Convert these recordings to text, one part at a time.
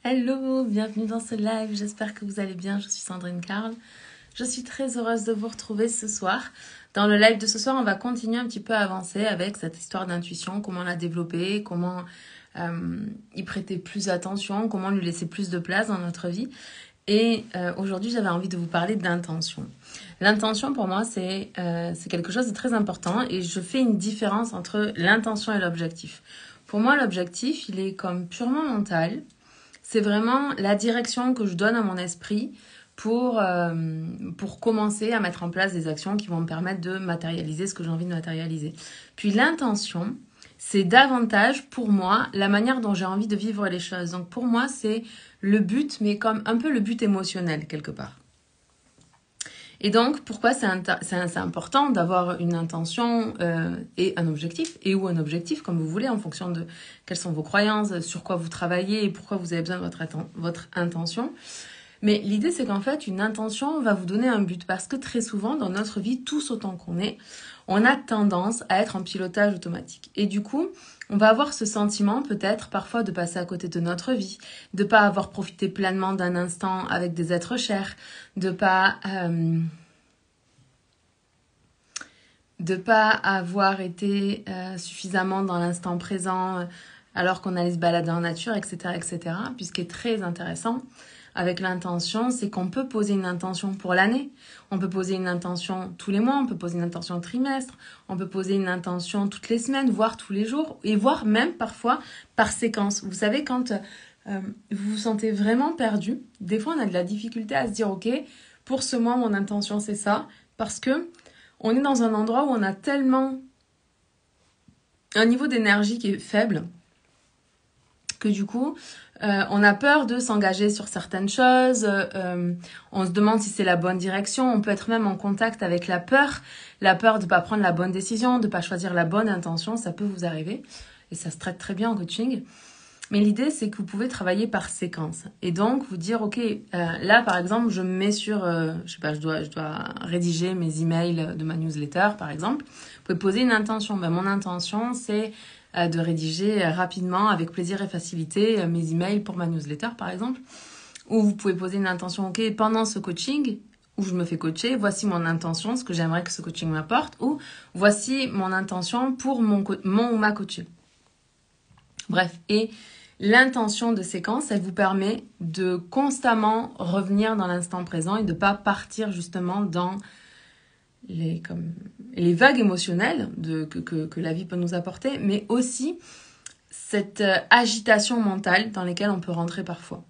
Hello, bienvenue dans ce live, j'espère que vous allez bien, je suis Sandrine Carl. Je suis très heureuse de vous retrouver ce soir. Dans le live de ce soir, on va continuer un petit peu à avancer avec cette histoire d'intuition, comment la développer, comment y prêter plus attention, comment lui laisser plus de place dans notre vie. Et aujourd'hui, j'avais envie de vous parler d'intention. L'intention, pour moi, c'est quelque chose de très important et je fais une différence entre l'intention et l'objectif. Pour moi, l'objectif, il est comme purement mental. C'est vraiment la direction que je donne à mon esprit pour commencer à mettre en place des actions qui vont me permettre de matérialiser ce que j'ai envie de matérialiser. Puis l'intention, c'est davantage pour moi la manière dont j'ai envie de vivre les choses. Donc pour moi, c'est le but, mais comme un peu le but émotionnel quelque part. Et donc, pourquoi c'est important d'avoir une intention et un objectif, et ou un objectif, comme vous voulez, en fonction de quelles sont vos croyances, sur quoi vous travaillez et pourquoi vous avez besoin de votre intention. Mais l'idée, c'est qu'en fait, une intention va vous donner un but, parce que très souvent, dans notre vie, tous autant qu'on est, on a tendance à être en pilotage automatique. Et du coup, on va avoir ce sentiment peut-être parfois de passer à côté de notre vie, de pas avoir profité pleinement d'un instant avec des êtres chers, de pas avoir été suffisamment dans l'instant présent alors qu'on allait se balader en nature, etc., etc. Puis ce qui est très intéressant avec l'intention, c'est qu'on peut poser une intention pour l'année, on peut poser une intention tous les mois, on peut poser une intention au trimestre, on peut poser une intention toutes les semaines, voire tous les jours, et voire même parfois par séquence. Vous savez, quand vous vous sentez vraiment perdu, des fois on a de la difficulté à se dire, ok, pour ce mois, mon intention c'est ça, parce que on est dans un endroit où on a tellement un niveau d'énergie qui est faible que du coup, on a peur de s'engager sur certaines choses, on se demande si c'est la bonne direction, on peut être même en contact avec la peur de ne pas prendre la bonne décision, de ne pas choisir la bonne intention, ça peut vous arriver, et ça se traite très bien en coaching. Mais l'idée, c'est que vous pouvez travailler par séquence. Et donc, vous dire, ok, là, par exemple, je me mets sur, je sais pas, je dois rédiger mes emails de ma newsletter, par exemple. Vous pouvez poser une intention. Ben, mon intention, c'est de rédiger rapidement, avec plaisir et facilité, mes emails pour ma newsletter, par exemple. Ou vous pouvez poser une intention, ok, pendant ce coaching, où je me fais coacher, voici mon intention, ce que j'aimerais que ce coaching m'apporte, ou voici mon intention pour mon ou ma coachée. Bref, et l'intention de séquence, elle vous permet de constamment revenir dans l'instant présent et de ne pas partir justement dans les vagues émotionnelles que la vie peut nous apporter, mais aussi cette agitation mentale dans laquelle on peut rentrer parfois.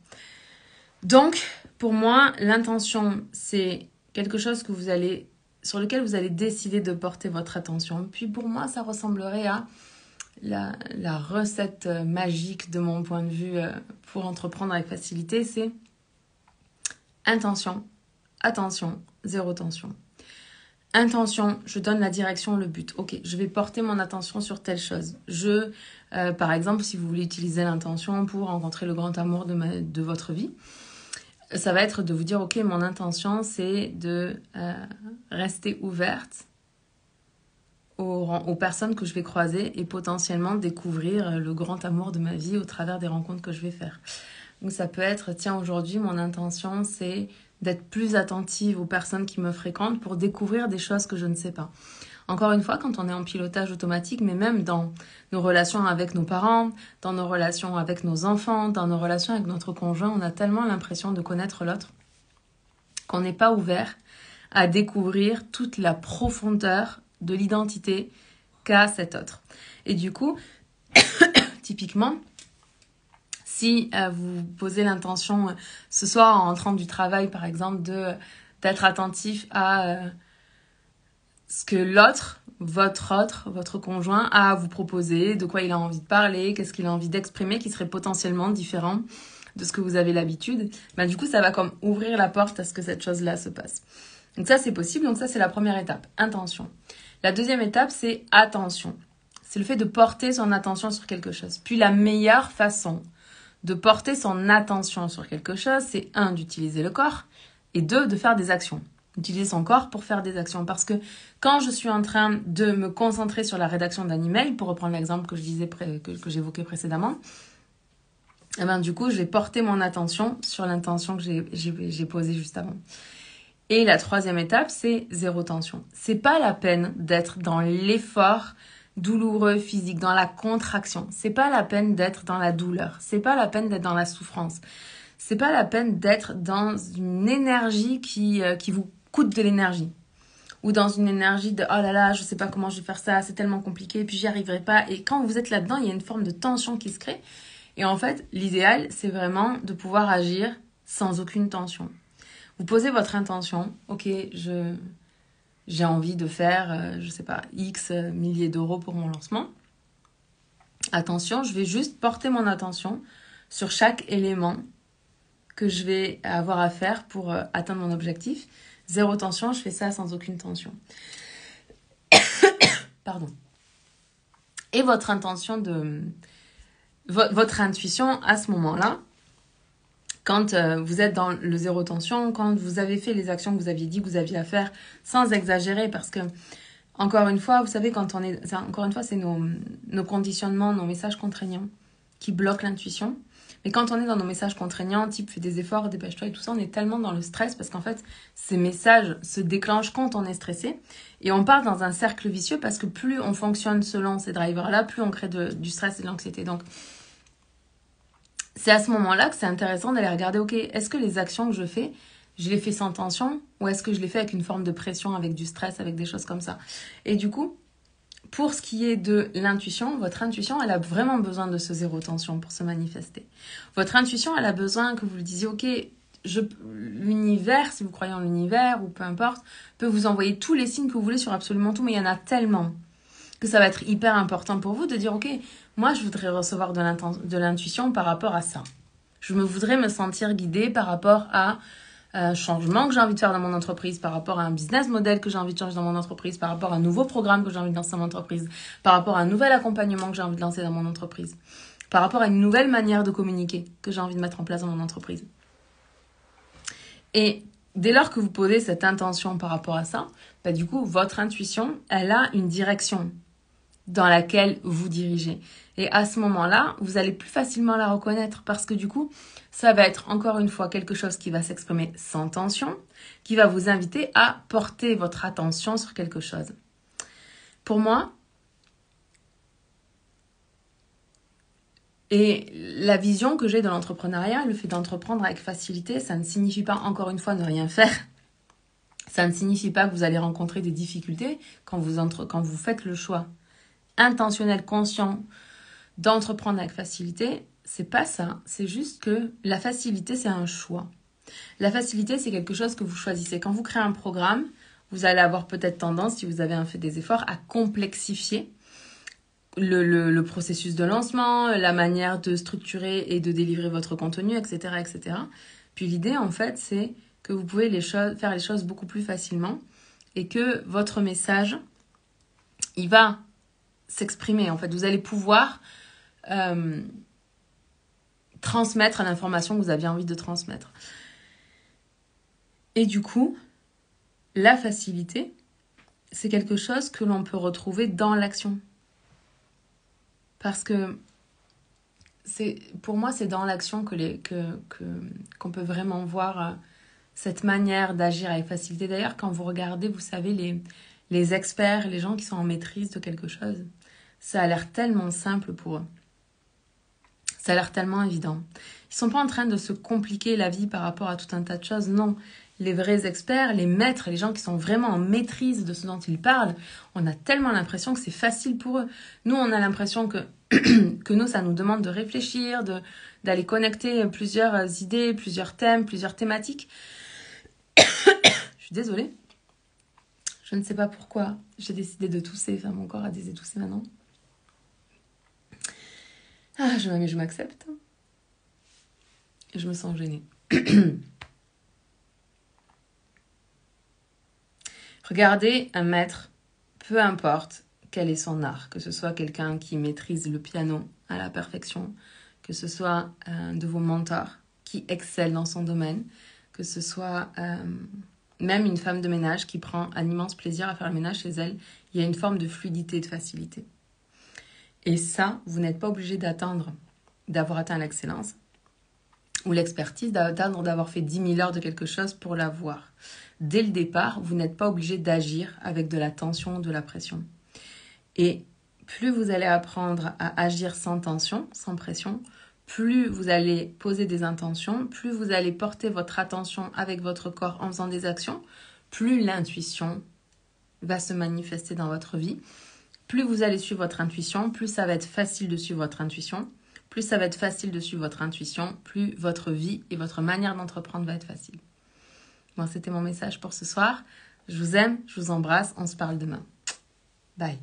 Donc, pour moi, l'intention, c'est quelque chose sur lequel vous allez décider de porter votre attention. Puis pour moi, ça ressemblerait à la recette magique de mon point de vue pour entreprendre avec facilité, c'est intention, attention, zéro tension. Intention, je donne la direction, le but. Ok, je vais porter mon attention sur telle chose. Par exemple, si vous voulez utiliser l'intention pour rencontrer le grand amour de votre vie, ça va être de vous dire, ok, mon intention, c'est de rester ouverte aux personnes que je vais croiser et potentiellement découvrir le grand amour de ma vie au travers des rencontres que je vais faire. Donc ça peut être, tiens, aujourd'hui, mon intention, c'est d'être plus attentive aux personnes qui me fréquentent pour découvrir des choses que je ne sais pas. Encore une fois, quand on est en pilotage automatique, mais même dans nos relations avec nos parents, dans nos relations avec nos enfants, dans nos relations avec notre conjoint, on a tellement l'impression de connaître l'autre qu'on n'est pas ouvert à découvrir toute la profondeur de l'identité qu'a cet autre. Et du coup, typiquement, si vous posez l'intention ce soir en rentrant du travail, par exemple, d'être attentif à ce que votre conjoint a à vous proposer, de quoi il a envie de parler, qu'est-ce qu'il a envie d'exprimer qui serait potentiellement différent de ce que vous avez l'habitude, ben, du coup, ça va comme ouvrir la porte à ce que cette chose-là se passe. Donc ça, c'est possible. Donc ça, c'est la première étape, intention. La deuxième étape, c'est attention. C'est le fait de porter son attention sur quelque chose. Puis la meilleure façon de porter son attention sur quelque chose, c'est 1, d'utiliser le corps, et 2, de faire des actions. Utiliser son corps pour faire des actions. Parce que quand je suis en train de me concentrer sur la rédaction d'un email, pour reprendre l'exemple que j'évoquais précédemment, Et ben du coup, je vais porter mon attention sur l'intention que j'ai posée juste avant. Et la troisième étape, c'est zéro tension. C'est pas la peine d'être dans l'effort douloureux physique, dans la contraction. C'est pas la peine d'être dans la douleur. C'est pas la peine d'être dans la souffrance. C'est pas la peine d'être dans une énergie qui vous coûte de l'énergie. Ou dans une énergie de « oh là là, je sais pas comment je vais faire ça, c'est tellement compliqué, puis j'y arriverai pas ». Et quand vous êtes là-dedans, il y a une forme de tension qui se crée. Et en fait, l'idéal, c'est vraiment de pouvoir agir sans aucune tension. Vous posez votre intention, ok, j'ai envie de faire, je sais pas, X milliers d'euros pour mon lancement. Attention, je vais juste porter mon attention sur chaque élément que je vais avoir à faire pour atteindre mon objectif. Zéro tension, je fais ça sans aucune tension. Pardon. Et votre intention votre intuition à ce moment-là, quand vous êtes dans le zéro tension, quand vous avez fait les actions que vous aviez dit que vous aviez à faire, sans exagérer, parce que, encore une fois, vous savez, c'est nos conditionnements, nos messages contraignants qui bloquent l'intuition. Mais quand on est dans nos messages contraignants, type fais des efforts, dépêche-toi et tout ça, on est tellement dans le stress parce qu'en fait, ces messages se déclenchent quand on est stressé. Et on part dans un cercle vicieux parce que plus on fonctionne selon ces drivers-là, plus on crée du stress et de l'anxiété. Donc, c'est à ce moment-là que c'est intéressant d'aller regarder, ok, est-ce que les actions que je fais, je les fais sans tension ou est-ce que je les fais avec une forme de pression, avec du stress, avec des choses comme ça. Et du coup, pour ce qui est de l'intuition, votre intuition, elle a vraiment besoin de ce zéro tension pour se manifester. Votre intuition, elle a besoin que vous lui disiez, ok, l'univers, si vous croyez en l'univers ou peu importe, peut vous envoyer tous les signes que vous voulez sur absolument tout, mais il y en a tellement que ça va être hyper important pour vous de dire, ok, moi je voudrais recevoir de l'intuition par rapport à ça. Je voudrais me sentir guidée par rapport à un changement que j'ai envie de faire dans mon entreprise, par rapport à un business model que j'ai envie de changer dans mon entreprise, par rapport à un nouveau programme que j'ai envie de lancer dans mon entreprise, par rapport à un nouvel accompagnement que j'ai envie de lancer dans mon entreprise, par rapport à une nouvelle manière de communiquer que j'ai envie de mettre en place dans mon entreprise. Et dès lors que vous posez cette intention par rapport à ça, bah du coup, votre intuition, elle a une direction dans laquelle vous dirigez. Et à ce moment-là, vous allez plus facilement la reconnaître parce que du coup, ça va être encore une fois quelque chose qui va s'exprimer sans tension, qui va vous inviter à porter votre attention sur quelque chose. Pour moi, et la vision que j'ai de l'entrepreneuriat, le fait d'entreprendre avec facilité, ça ne signifie pas encore une fois ne rien faire. Ça ne signifie pas que vous allez rencontrer des difficultés quand vous faites le choix intentionnel, conscient d'entreprendre avec facilité. C'est pas ça. C'est juste que la facilité, c'est un choix. La facilité, c'est quelque chose que vous choisissez. Quand vous créez un programme, vous allez avoir peut-être tendance, si vous avez fait des efforts, à complexifier le processus de lancement, la manière de structurer et de délivrer votre contenu, etc., etc. Puis l'idée, en fait, c'est que vous pouvez faire les choses beaucoup plus facilement et que votre message, il va s'exprimer. En fait, vous allez pouvoir transmettre l'information que vous aviez envie de transmettre. Et du coup, la facilité, c'est quelque chose que l'on peut retrouver dans l'action. Parce que pour moi, c'est dans l'action qu'on peut vraiment voir cette manière d'agir avec facilité. D'ailleurs, quand vous regardez, vous savez, les experts, les gens qui sont en maîtrise de quelque chose, ça a l'air tellement simple pour eux. Ça a l'air tellement évident. Ils ne sont pas en train de se compliquer la vie par rapport à tout un tas de choses. Non, les vrais experts, les maîtres, les gens qui sont vraiment en maîtrise de ce dont ils parlent, on a tellement l'impression que c'est facile pour eux. Nous, on a l'impression que nous, ça nous demande de réfléchir, d'aller connecter plusieurs idées, plusieurs thèmes, plusieurs thématiques. Je suis désolée. Je ne sais pas pourquoi j'ai décidé de tousser. Enfin, mon corps a décidé de tousser maintenant. Ah, je m'accepte. Je me sens gênée. Regardez un maître, peu importe quel est son art, que ce soit quelqu'un qui maîtrise le piano à la perfection, que ce soit un de vos mentors qui excelle dans son domaine, que ce soit même une femme de ménage qui prend un immense plaisir à faire le ménage chez elle, il y a une forme de fluidité et de facilité. Et ça, vous n'êtes pas obligé d'avoir atteint l'excellence. ou l'expertise d'attendre d'avoir fait 10 000 heures de quelque chose pour l'avoir. Dès le départ, vous n'êtes pas obligé d'agir avec de la tension ou de la pression. Et plus vous allez apprendre à agir sans tension, sans pression, plus vous allez poser des intentions, plus vous allez porter votre attention avec votre corps en faisant des actions, plus l'intuition va se manifester dans votre vie. Plus vous allez suivre votre intuition, plus ça va être facile de suivre votre intuition. Plus ça va être facile de suivre votre intuition, plus votre vie et votre manière d'entreprendre va être facile. Bon, c'était mon message pour ce soir. Je vous aime, je vous embrasse, on se parle demain. Bye.